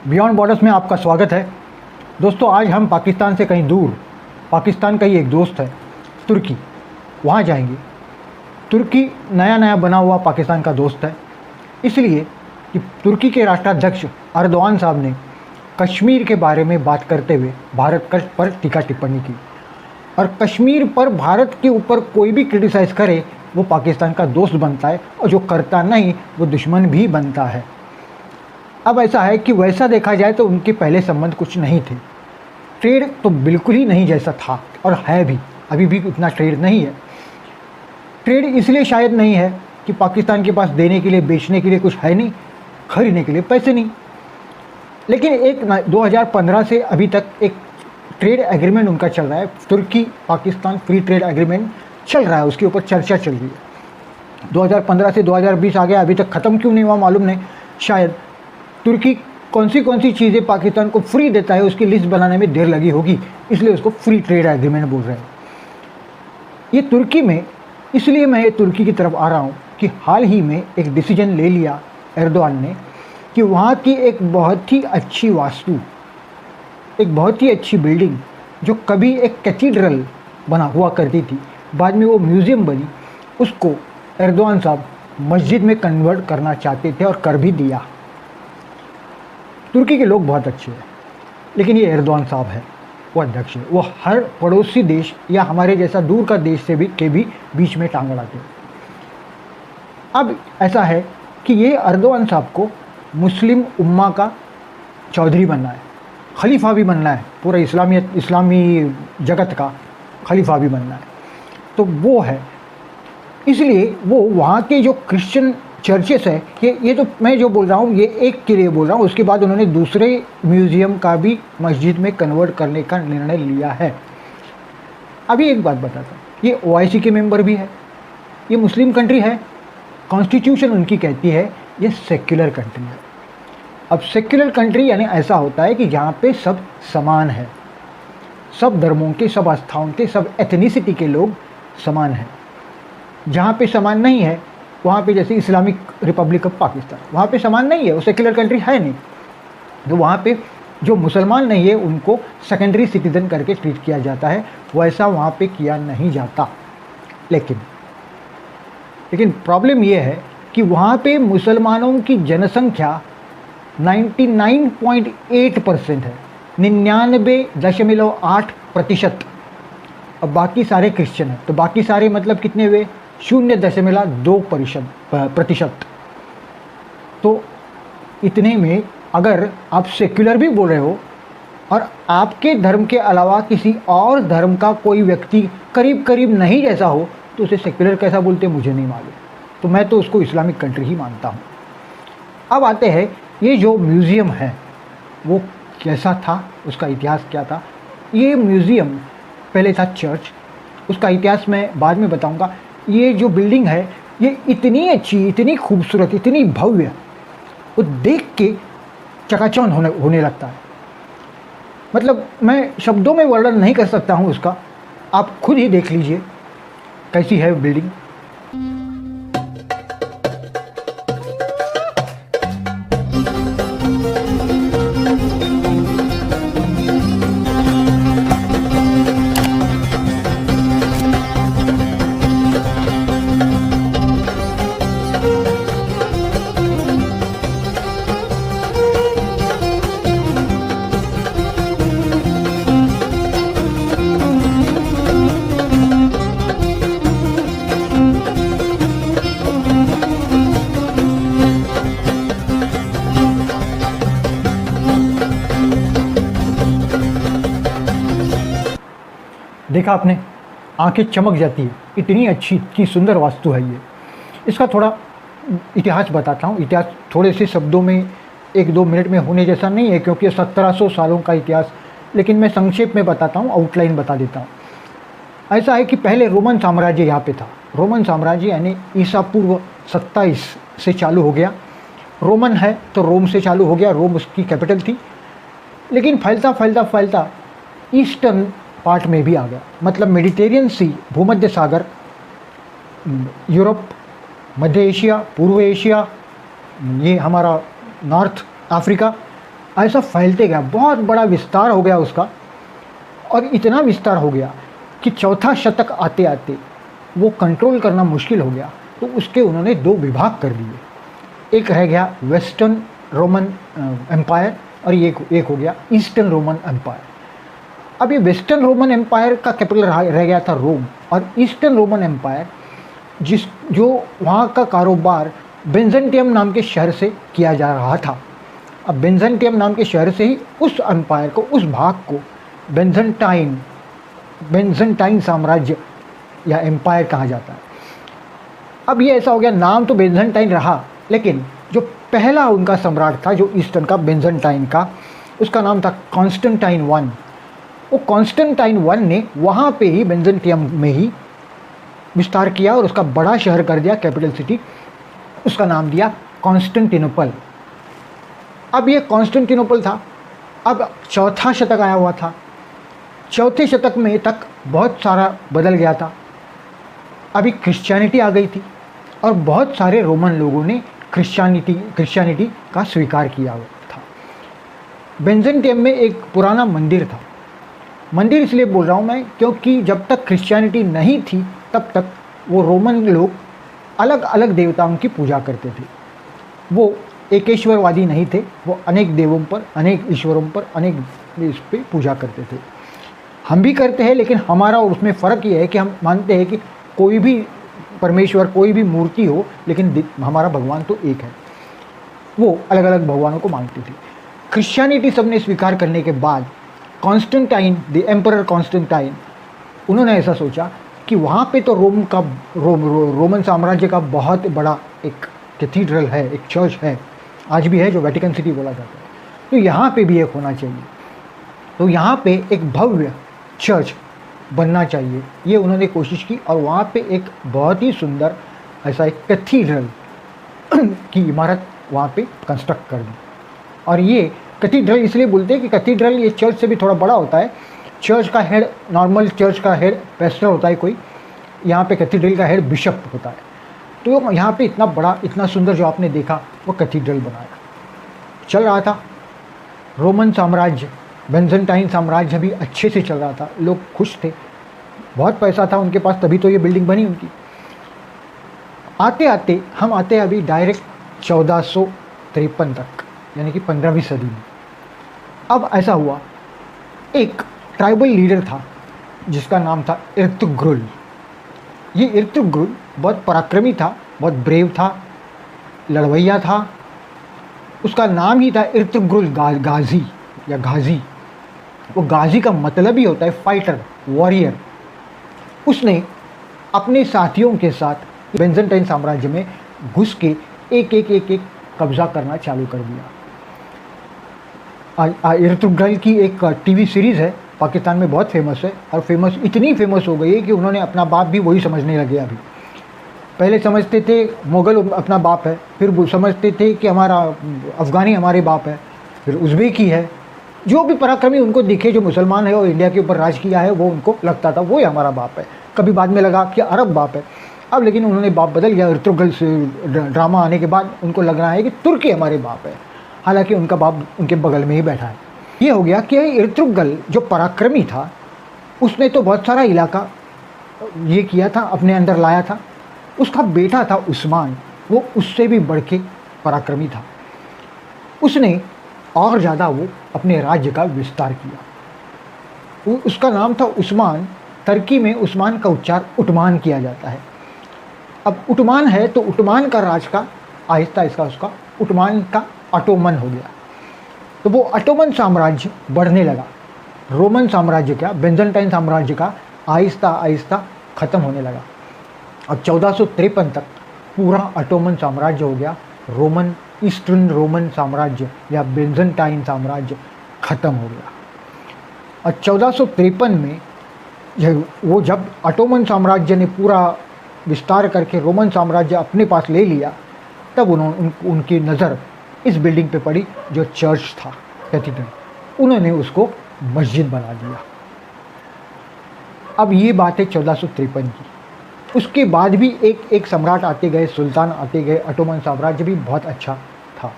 Beyond borders में आपका स्वागत है। दोस्तों, आज हम पाकिस्तान से कहीं दूर, पाकिस्तान का ही एक दोस्त है तुर्की, वहाँ जाएंगे। तुर्की नया नया बना हुआ पाकिस्तान का दोस्त है, इसलिए कि तुर्की के राष्ट्राध्यक्ष अर्दोआन साहब ने कश्मीर के बारे में बात करते हुए भारत पर टीका टिप्पणी की। और कश्मीर पर भारत के ऊपर कोई भी क्रिटिसाइज़ करे वो पाकिस्तान का दोस्त बनता है, और जो करता नहीं वो दुश्मन भी बनता है। अब ऐसा है कि वैसा देखा जाए तो उनके पहले संबंध कुछ नहीं थे। ट्रेड तो बिल्कुल ही नहीं जैसा था, और है भी, अभी भी उतना ट्रेड नहीं है। ट्रेड इसलिए शायद नहीं है कि पाकिस्तान के पास देने के लिए, बेचने के लिए कुछ है नहीं, खरीदने के लिए पैसे नहीं। लेकिन एक 2015 से अभी तक एक ट्रेड एग्रीमेंट उनका चल रहा है, तुर्की पाकिस्तान फ्री ट्रेड एग्रीमेंट चल रहा है, उसके ऊपर चर्चा चल रही है। 2015 से 2020 आ गया, अभी तक ख़त्म क्यों नहीं हुआ मालूम नहीं। शायद तुर्की कौन सी चीज़ें पाकिस्तान को फ्री देता है उसकी लिस्ट बनाने में देर लगी होगी, इसलिए उसको फ्री ट्रेड एग्रीमेंट बोल रहे हैं। ये तुर्की में, इसलिए मैं तुर्की की तरफ आ रहा हूँ कि हाल ही में एक डिसीजन ले लिया एर्दोआन ने कि वहाँ की एक बहुत ही अच्छी वास्तु, एक बहुत ही अच्छी बिल्डिंग जो कभी एक कैथीड्रल बना हुआ करती थी, बाद में वो म्यूज़ियम बनी, उसको एर्दोआन साहब मस्जिद में कन्वर्ट करना चाहते थे और कर भी दिया। तुर्की के लोग बहुत अच्छे हैं, लेकिन ये एर्दोआन साहब है, वो अध्यक्ष है, वो हर पड़ोसी देश या हमारे जैसा दूर का देश से भी बीच में टांग अड़ाते हैं। अब ऐसा है कि ये एर्दोआन साहब को मुस्लिम उम्मा का चौधरी बनना है, खलीफा भी बनना है, पूरा इस्लामी जगत का खलीफा भी बनना है। तो वो है, इसलिए वो वहाँ के जो क्रिश्चियन चर्चेस है, ये तो मैं जो बोल रहा हूँ ये एक के लिए बोल रहा हूँ, उसके बाद उन्होंने दूसरे म्यूज़ियम का भी मस्जिद में कन्वर्ट करने का निर्णय लिया है। अभी एक बात बताता हूँ, ये OIC के मेंबर भी है, ये मुस्लिम कंट्री है, कॉन्स्टिट्यूशन उनकी कहती है ये सेक्युलर कंट्री है। अब सेक्युलर कंट्री यानी ऐसा होता है कि जहाँ पे सब समान है, सब धर्मों के, सब आस्थाओं के, सब एथनिसिटी के लोग समान हैं। जहाँ पे समान नहीं है, वहाँ पे जैसे इस्लामिक रिपब्लिक ऑफ पाकिस्तान, वहाँ पे समान नहीं है, वो सेक्युलर कंट्री है नहीं, तो वहाँ पे जो मुसलमान नहीं है उनको सेकेंडरी सिटीज़न करके ट्रीट किया जाता है, वैसा वहाँ पे किया नहीं जाता। लेकिन प्रॉब्लम ये है कि वहाँ पे मुसलमानों की जनसंख्या 99.8% है, 99.8%। अब बाकी सारे क्रिश्चियन हैं, तो बाकी सारे मतलब कितने हुए? 0.2%। तो इतने में अगर आप सेक्युलर भी बोल रहे हो और आपके धर्म के अलावा किसी और धर्म का कोई व्यक्ति करीब करीब नहीं जैसा हो, तो उसे सेक्युलर कैसा बोलते मुझे नहीं मालूम। तो मैं तो उसको इस्लामिक कंट्री ही मानता हूँ। अब आते हैं, ये जो म्यूज़ियम है वो कैसा था, उसका इतिहास क्या था। ये म्यूज़ियम पहले था चर्च, उसका इतिहास मैं बाद में बताऊँगा। ये जो बिल्डिंग है ये इतनी अच्छी, इतनी खूबसूरत, इतनी भव्य, वो देख के चकाचौंध होने लगता है। मतलब मैं शब्दों में वर्णन नहीं कर सकता हूँ उसका, आप खुद ही देख लीजिए कैसी है बिल्डिंग। देखा आपने, आंखें चमक जाती है, इतनी अच्छी, इतनी सुंदर वास्तु है ये। इसका थोड़ा इतिहास बताता हूँ। इतिहास थोड़े से शब्दों में 1-2 मिनट में होने जैसा नहीं है, क्योंकि 1700 सालों का इतिहास, लेकिन मैं संक्षेप में बताता हूँ, आउटलाइन बता देता हूँ। ऐसा है कि पहले रोमन साम्राज्य यहाँ पे था। रोमन साम्राज्य यानी ईसा पूर्व 27 से चालू हो गया। रोमन है तो रोम से चालू हो गया, रोम उसकी कैपिटल थी। लेकिन फैलता फैलता फैलता ईस्टर्न पार्ट में भी आ गया, मतलब मेडिटेरियन सी, भूमध्य सागर, यूरोप, मध्य एशिया, पूर्व एशिया, ये हमारा नॉर्थ अफ्रीका, ऐसा फैलते गया, बहुत बड़ा विस्तार हो गया उसका, और इतना विस्तार हो गया कि चौथा शतक आते आते वो कंट्रोल करना मुश्किल हो गया। तो उसके उन्होंने 2 विभाग कर दिए। एक रह गया वेस्टर्न रोमन एम्पायर और एक हो गया ईस्टर्न रोमन एम्पायर। अब ये वेस्टर्न रोमन एम्पायर का कैपिटल रह गया था रोम, और ईस्टर्न रोमन एम्पायर जो वहाँ का कारोबार बेंजनटियम नाम के शहर से किया जा रहा था। अब बेंजनटियम नाम के शहर से ही उस एम्पायर को, उस भाग को बेंजनटाइन साम्राज्य या एम्पायर कहा जाता है। अब ये ऐसा हो गया, नाम तो बेंजनटाइन रहा, लेकिन जो पहला उनका सम्राट था जो ईस्टर्न का, बेंजनटाइन का, उसका नाम था कॉन्स्टेंटाइन वन। वो कॉन्स्टेंटाइन वन ने वहाँ पे ही बेंजनटियम में ही विस्तार किया और उसका बड़ा शहर कर दिया, कैपिटल सिटी, उसका नाम दिया कॉन्स्टेंटिनोपल। अब ये कॉन्स्टेंटिनोपल था। अब चौथा शतक आया हुआ था। चौथे शतक में तक बहुत सारा बदल गया था। अभी क्रिश्चियनिटी आ गई थी और बहुत सारे रोमन लोगों ने क्रिश्चियनिटी का स्वीकार किया हुआ था। बेंजनटियम में एक पुराना मंदिर था। मंदिर इसलिए बोल रहा हूँ मैं क्योंकि जब तक क्रिश्चियनिटी नहीं थी तब तक वो रोमन लोग अलग अलग देवताओं की पूजा करते थे। वो एकेश्वरवादी नहीं थे, वो अनेक देवों पर, अनेक ईश्वरों पर, अनेक इस पर पूजा करते थे। हम भी करते हैं, लेकिन हमारा और उसमें फ़र्क ये है कि हम मानते हैं कि कोई भी परमेश्वर, कोई भी मूर्ति हो, लेकिन हमारा भगवान तो एक है। वो अलग अलग भगवानों को मानते थे। क्रिश्चियनिटी सबने स्वीकार करने के बाद कॉन्स्टेंटाइन, द एम्परर कॉन्स्टेंटाइन, उन्होंने ऐसा सोचा कि वहाँ पे तो रोमन साम्राज्य का बहुत बड़ा एक कैथीड्रल है, एक चर्च है, आज भी है, जो वेटिकन सिटी बोला जाता है। तो यहाँ पे भी एक होना चाहिए। तो यहाँ पे एक भव्य चर्च बनना चाहिए, ये उन्होंने कोशिश की, और वहाँ पे एक बहुत ही सुंदर ऐसा एक कैथीड्रल की इमारत वहाँ पे कंस्ट्रक्ट कर दी। और ये कैथीड्रल इसलिए बोलते हैं कि कैथीड्रल ये चर्च से भी थोड़ा बड़ा होता है। चर्च का हेड, नॉर्मल चर्च का हेड पेस्टर होता है कोई, यहाँ पे कैथीड्रल का हेड बिशप होता है। तो यहाँ पे इतना बड़ा, इतना सुंदर जो आपने देखा वो कैथीड्रल बनाया। चल रहा था रोमन साम्राज्य, बेंजनटाइन साम्राज्य भी अच्छे से चल रहा था, लोग खुश थे, बहुत पैसा था उनके पास, तभी तो ये बिल्डिंग बनी उनकी। आते आते हम आते हैं अभी डायरेक्ट 1453 तक, यानी कि 15वीं सदी में। अब ऐसा हुआ, एक ट्राइबल लीडर था जिसका नाम था इर्तुग्रुल। ये इर्तुग्रुल बहुत पराक्रमी था, बहुत ब्रेव था, लड़वैया था। उसका नाम ही था इर्तुग्रुल गाजी या गाजी। वो गाजी का मतलब ही होता है फाइटर, वॉरियर। उसने अपने साथियों के साथ बेंजनटाइन साम्राज्य में घुस के एक कब्जा करना चालू कर दिया। इर्तुग्रुल की एक टीवी सीरीज़ है, पाकिस्तान में बहुत फेमस है, और इतनी फेमस हो गई है कि उन्होंने अपना बाप भी वही समझने लगे। अभी पहले समझते थे मुग़ल अपना बाप है, फिर वो समझते थे कि हमारा अफ़गानी हमारे बाप है, फिर उज़्बेकी है। जो भी पराक्रमी उनको दिखे, जो मुसलमान है और इंडिया के ऊपर राज किया है, वो उनको लगता था वो ही हमारा बाप है। कभी बाद में लगा कि अरब बाप है। अब लेकिन उन्होंने बाप बदल गया। इर्तुग्रुल से ड्रामा आने के बाद उनको लग रहा है कि तुर्की हमारे बाप है, हालांकि उनका बाप उनके बगल में ही बैठा है। ये हो गया कि इर्तुग्रुल जो पराक्रमी था, उसने तो बहुत सारा इलाका ये किया था, अपने अंदर लाया था। उसका बेटा था उस्मान, वो उससे भी बढ़ के पराक्रमी था। उसने और ज़्यादा वो अपने राज्य का विस्तार किया। उसका नाम था उस्मान। तुर्की में उस्मान का उच्चार उटमान किया जाता है। अब उटमान है तो उटमान का राज का आहिस्ता आहिस्ता उसका उटमान का ऑटोमन हो गया। तो वो ऑटोमन साम्राज्य बढ़ने लगा। रोमन साम्राज्य का, बेंजनटाइन साम्राज्य का आहिस्ता आहिस्ता ख़त्म होने लगा। अब 1453 तक पूरा ऑटोमन साम्राज्य हो गया। ईस्टर्न रोमन साम्राज्य या बेंजनटाइन साम्राज्य ख़त्म हो गया। और 1453 में जब ऑटोमन साम्राज्य ने पूरा विस्तार करके रोमन साम्राज्य अपने पास ले लिया, तब उनकी नज़र इस बिल्डिंग पे पड़ी जो चर्च था, कैथीड्रल। उन्होंने उसको मस्जिद बना दिया। अब ये बात है 1453 की। उसके बाद भी एक सम्राट आते गए, सुल्तान आते गए। ऑटोमन साम्राज्य भी बहुत अच्छा था।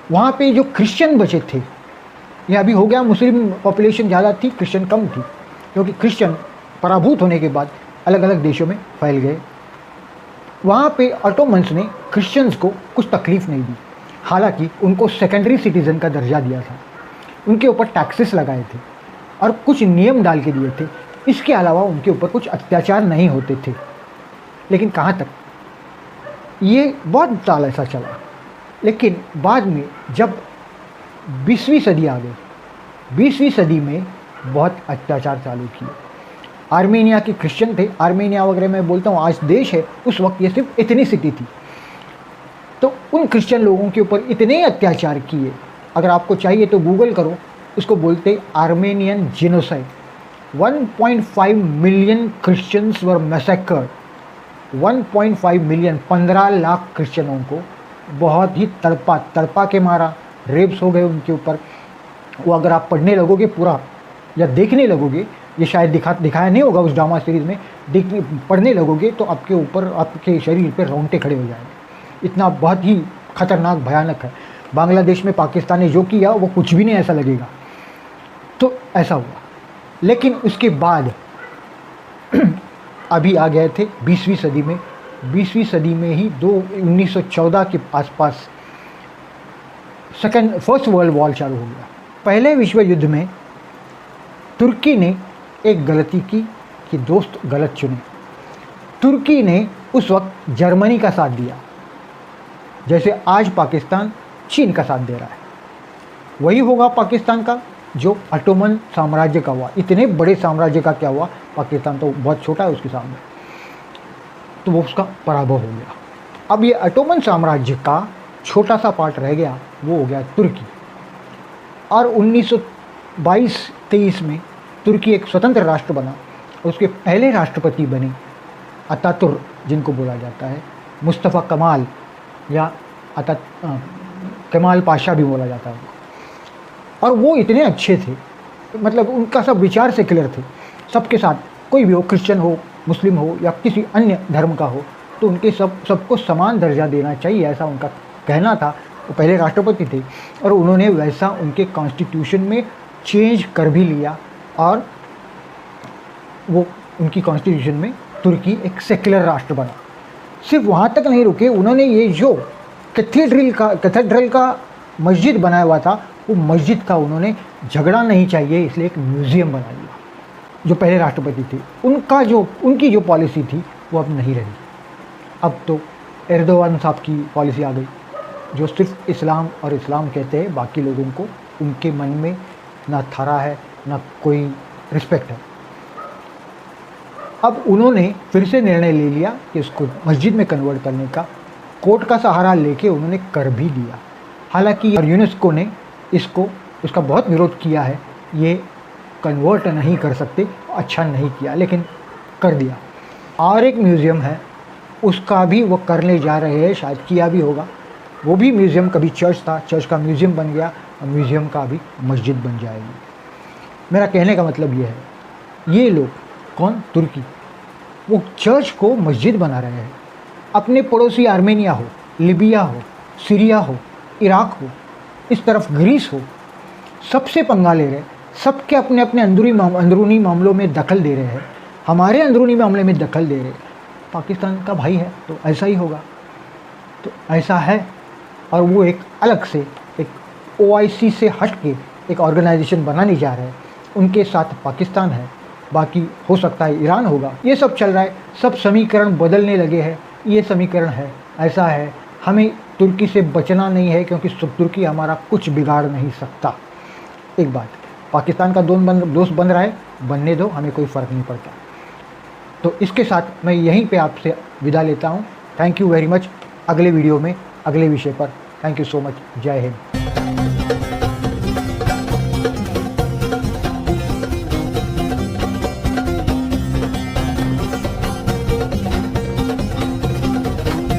वहाँ पे जो क्रिश्चियन बचे थे, ये अभी हो गया मुस्लिम पॉपुलेशन ज़्यादा थी, क्रिश्चियन कम थी, क्योंकि क्रिश्चियन पराभूत होने के बाद अलग अलग देशों में फैल गए। वहाँ पे ऑटोमन्स ने क्रिश्चियंस को कुछ तकलीफ़ नहीं दी, हालांकि उनको सेकेंडरी सिटीज़न का दर्जा दिया था, उनके ऊपर टैक्सेस लगाए थे और कुछ नियम डाल के दिए थे। इसके अलावा उनके ऊपर कुछ अत्याचार नहीं होते थे। लेकिन कहाँ तक, ये बहुत साल ऐसा चला। लेकिन बाद में जब 20वीं सदी आ गई, 20वीं सदी में बहुत अत्याचार चालू किए। आर्मेनिया के क्रिश्चियन थे, आर्मेनिया वगैरह मैं बोलता हूँ आज देश है, उस वक्त ये सिर्फ इथनिसिटी थी। तो उन क्रिश्चियन लोगों के ऊपर इतने अत्याचार किए, अगर आपको चाहिए तो गूगल करो, इसको बोलते आर्मेनियन जेनोसाइड। 1.5 मिलियन क्रिश्चियंस वर मैसेकर्ड। 1.5 मिलियन, 15 लाख क्रिश्चियनों को बहुत ही तड़पा के मारा, रेप्स हो गए उनके ऊपर। वो अगर आप पढ़ने लगोगे पूरा या देखने लगोगे, ये शायद दिखाया नहीं होगा उस ड्रामा सीरीज़ में, पढ़ने लगोगे तो आपके ऊपर, आपके शरीर पे रोंगटे खड़े हो जाएंगे। इतना बहुत ही खतरनाक, भयानक है। बांग्लादेश में पाकिस्तान ने जो किया वो कुछ भी नहीं ऐसा लगेगा। तो ऐसा हुआ। लेकिन उसके बाद अभी आ गए थे 20वीं सदी में। 20वीं सदी में ही 1914 के आसपास फर्स्ट वर्ल्ड वॉर चालू हो गया। पहले विश्व युद्ध में तुर्की ने एक गलती की कि दोस्त गलत चुने। तुर्की ने उस वक्त जर्मनी का साथ दिया, जैसे आज पाकिस्तान चीन का साथ दे रहा है। वही होगा पाकिस्तान का जो ऑटोमन साम्राज्य का हुआ। इतने बड़े साम्राज्य का क्या हुआ, पाकिस्तान तो बहुत छोटा है उसके सामने, तो वो उसका पराभव हो गया। अब ये ऑटोमन साम्राज्य का छोटा सा पार्ट रह गया, वो हो गया तुर्की। और 1922-23 में तुर्की एक स्वतंत्र राष्ट्र बना और उसके पहले राष्ट्रपति बने अतातुर्क, जिनको बोला जाता है मुस्तफ़ा कमाल या कमाल पाशा भी बोला जाता है। और वो इतने अच्छे थे, मतलब उनका सब विचार सेक्युलर थे, सबके साथ, कोई भी हो, क्रिश्चियन हो, मुस्लिम हो या किसी अन्य धर्म का हो, तो उनके सबको समान दर्जा देना चाहिए, ऐसा उनका कहना था। वो पहले राष्ट्रपति थे और उन्होंने वैसा उनके कॉन्स्टिट्यूशन में चेंज कर भी लिया। और वो उनकी कॉन्स्टिट्यूशन में तुर्की एक सेक्युलर राष्ट्र बना। सिर्फ वहाँ तक नहीं रुके, उन्होंने ये जो कैथेड्रल का मस्जिद बनाया हुआ था, वो मस्जिद का उन्होंने झगड़ा नहीं चाहिए इसलिए एक म्यूज़ियम बना लिया। जो पहले राष्ट्रपति थे उनकी जो पॉलिसी थी वो अब नहीं रही। अब तो एर्दोगान साहब की पॉलिसी आ गई, जो सिर्फ इस्लाम और इस्लाम कहते हैं, बाकी लोगों को उनके मन में ना थारा है ना कोई रिस्पेक्ट है। अब उन्होंने फिर से निर्णय ले लिया कि इसको मस्जिद में कन्वर्ट करने का, कोर्ट का सहारा लेके उन्होंने कर भी दिया। हालांकि यूनेस्को ने इसका बहुत विरोध किया है, ये कन्वर्ट नहीं कर सकते, अच्छा नहीं किया, लेकिन कर दिया। और एक म्यूज़ियम है, उसका भी वो करने जा रहे हैं, शायद किया भी होगा। वो भी म्यूज़ियम, कभी चर्च था, चर्च का म्यूज़ियम बन गया, और म्यूज़ियम का भी मस्जिद बन जाएगी। मेरा कहने का मतलब ये है, ये लोग कौन, तुर्की, वो चर्च को मस्जिद बना रहे हैं। अपने पड़ोसी आर्मेनिया हो, लीबिया हो, सीरिया हो, इराक हो, इस तरफ ग्रीस हो, सबसे पंगा ले रहे, सबके अपने अपने अंदरूनी मामलों में दखल दे रहे हैं। हमारे अंदरूनी मामले में दखल दे रहे। पाकिस्तान का भाई है तो ऐसा ही होगा, तो ऐसा है। और वो एक अलग से एक OIC से हट के एक ऑर्गेनाइजेशन बनाने जा रहे हैं, उनके साथ पाकिस्तान है, बाकी हो सकता है ईरान होगा। ये सब चल रहा है, सब समीकरण बदलने लगे हैं। ये समीकरण है, ऐसा है। हमें तुर्की से बचना नहीं है, क्योंकि तुर्की हमारा कुछ बिगाड़ नहीं सकता। एक बात, पाकिस्तान का दोस्त बन रहा है, बनने दो, हमें कोई फ़र्क नहीं पड़ता। तो इसके साथ मैं यहीं पे आपसे विदा लेता हूँ। Thank you very much. अगले वीडियो में अगले विषय पर, थैंक यू सो मच। जय हिंद।